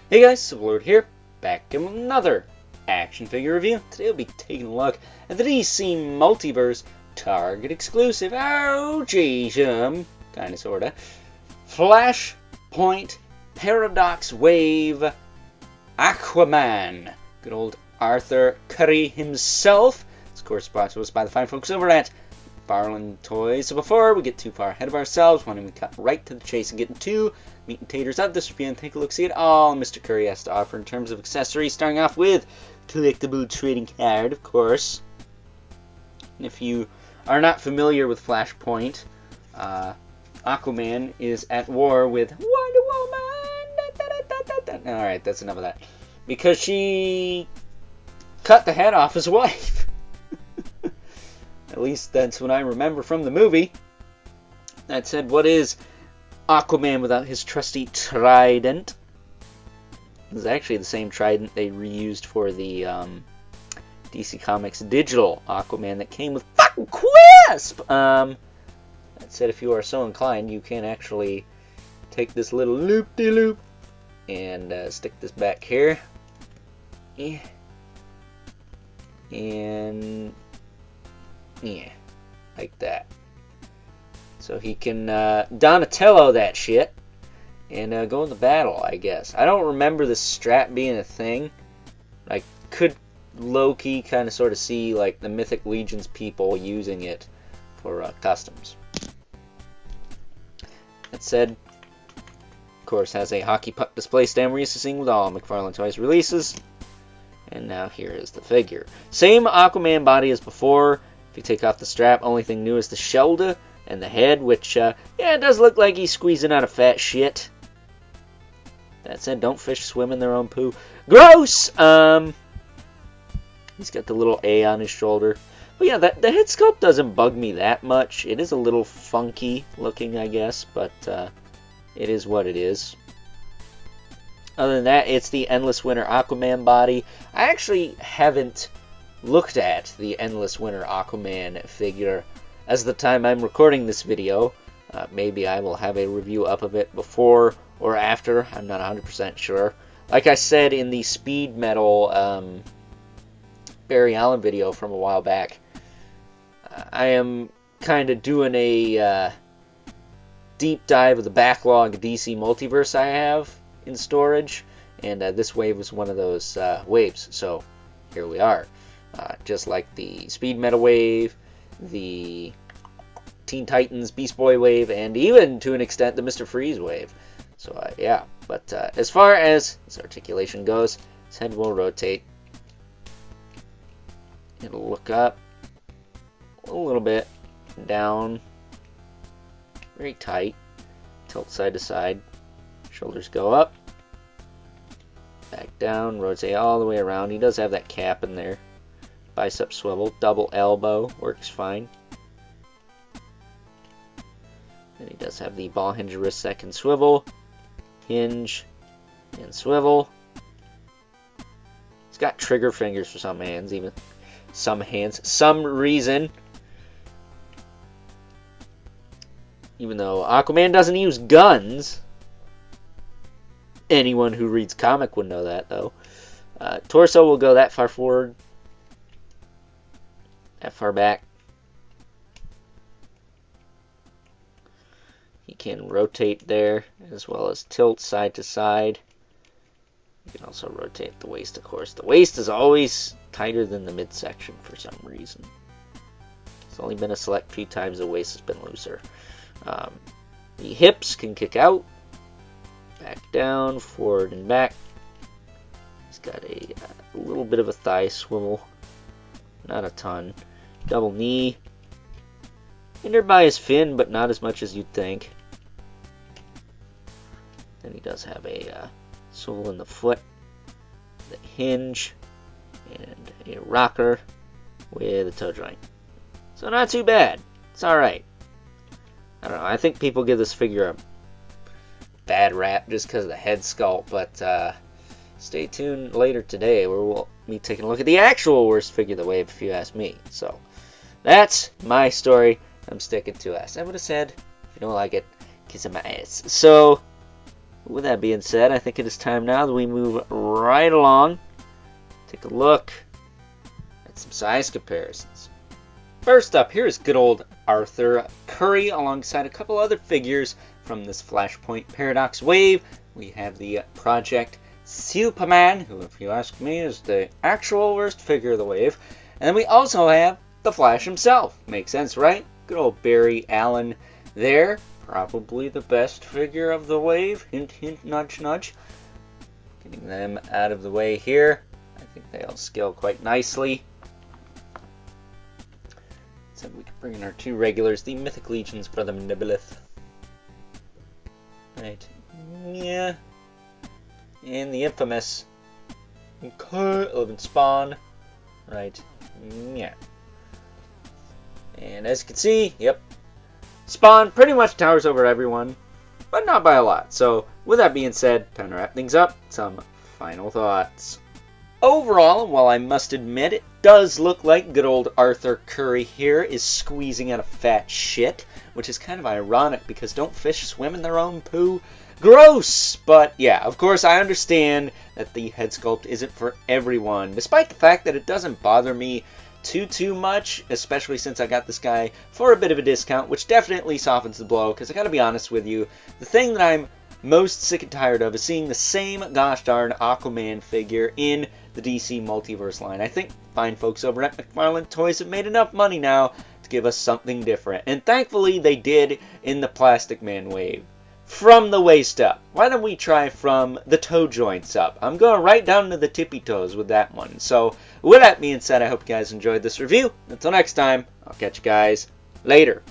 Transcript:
Hey guys, Civilord here, back in with another action figure review. Today we'll be taking a look at the DC Multiverse Target exclusive, kinda sorta, Flashpoint Paradox Wave Aquaman. Good old Arthur Curry himself. It's of course sponsored us by the fine folks over at McFarlane Toys. So before we get too far ahead of ourselves, why don't we cut right to the chase and get into meat and taters of this review and take a look, see at all Mr. Curry has to offer in terms of accessories, starting off with collectible trading card, of course. And if you are not familiar with Flashpoint, Aquaman is at war with Wonder Woman. Alright, that's enough of that. Because she cut the head off his wife. At least that's what I remember from the movie. That said, what is Aquaman without his trusty trident? This is actually the same trident they reused for the DC Comics digital Aquaman that came with fucking Quisp! That said, if you are so inclined, you can actually take this little loop-de-loop and stick this back here. Yeah. And yeah, like that. So he can Donatello that shit and go into battle, I guess. I don't remember the strap being a thing. I could low-key kind of sort of see like the Mythic Legions people using it for customs. That said, of course, has a hockey puck display stand we're used to seeing with all McFarlane Toys releases. And now here is the figure. Same Aquaman body as before. If you take off the strap, only thing new is the shoulder and the head, which, yeah, it does look like he's squeezing out of fat shit. That said, don't fish swim in their own poo. Gross! He's got the little A on his shoulder. But yeah, the head sculpt doesn't bug me that much. It is a little funky looking, I guess, but it is what it is. Other than that, it's the Endless Winter Aquaman body. I actually haven't looked at the Endless Winter Aquaman figure as the time I'm recording this video. Maybe I will have a review up of it before or after. I'm not 100% sure. Like I said in the Speed Metal Barry Allen video from a while back, I am kind of doing a deep dive of the backlog DC Multiverse I have in storage, and this wave was one of those waves, so here we are. Just like the Speed Metal wave, the Teen Titans Beast Boy wave, and even to an extent the Mr. Freeze wave. So yeah, but as far as his articulation goes, his head will rotate. It'll look up a little bit, down, very tight, tilt side to side. Shoulders go up, back down, rotate all the way around. He does have that cap in there. Bicep swivel, double elbow, works fine. Then he does have the ball hinge wrist that can swivel, hinge, and swivel. He's got trigger fingers for some hands, even some reason. Even though Aquaman doesn't use guns. Anyone who reads comic would know that, though. Torso will go that far forward, that far back. He can rotate there, as well as tilt side to side. You can also rotate the waist, of course. The waist is always tighter than the midsection for some reason. It's only been a select few times the waist has been looser. The hips can kick out, back down, forward and back. He's got a little bit of a thigh swivel, not a ton. Double knee, hindered by his fin, but not as much as you'd think. Then he does have a swivel in the foot, the hinge, and a rocker with a toe joint. So not too bad. It's alright. I don't know, I think people give this figure a bad rap just because of the head sculpt, but stay tuned later today where we'll be taking a look at the actual worst figure of the wave, if you ask me. So that's my story. I'm sticking to it. As I would have said, if you don't like it, kiss my ass. So With that being said, I think it is time now that we move right along. Take a look at some size comparisons. First up, here is good old Arthur Curry alongside a couple other figures from this Flashpoint Paradox wave. We have the Project Superman, who, if you ask me, is the actual worst figure of the wave. And then we also have the Flash himself. Makes sense, right? Good old Barry Allen there. Probably the best figure of the wave. Hint, hint, nudge, nudge. Getting them out of the way here. I think they'll scale quite nicely. So we can bring in our two regulars, the Mythic Legion's Brother Nebulith. Right. Yeah. And the infamous Eleven Spawn. Right. Yeah. And as you can see, yep. Spawn pretty much towers over everyone, but not by a lot. So, with that being said, time to wrap things up. Some final thoughts. Overall, while I must admit it does look like good old Arthur Curry here is squeezing out a fat shit, which is kind of ironic because don't fish swim in their own poo? Gross! But yeah, of course I understand that the head sculpt isn't for everyone, despite the fact that it doesn't bother me too much, especially since I got this guy for a bit of a discount, which definitely softens the blow, because I gotta be honest with you, the thing that I'm most sick and tired of is seeing the same gosh darn Aquaman figure in the DC Multiverse line. I think fine folks over at McFarlane Toys have made enough money now to give us something different, and thankfully they did in the Plastic Man wave. From the waist up. Why don't we try from the toe joints up? I'm going right down to the tippy toes with that one. So, with that being said, I hope you guys enjoyed this review. Until next time, I'll catch you guys later.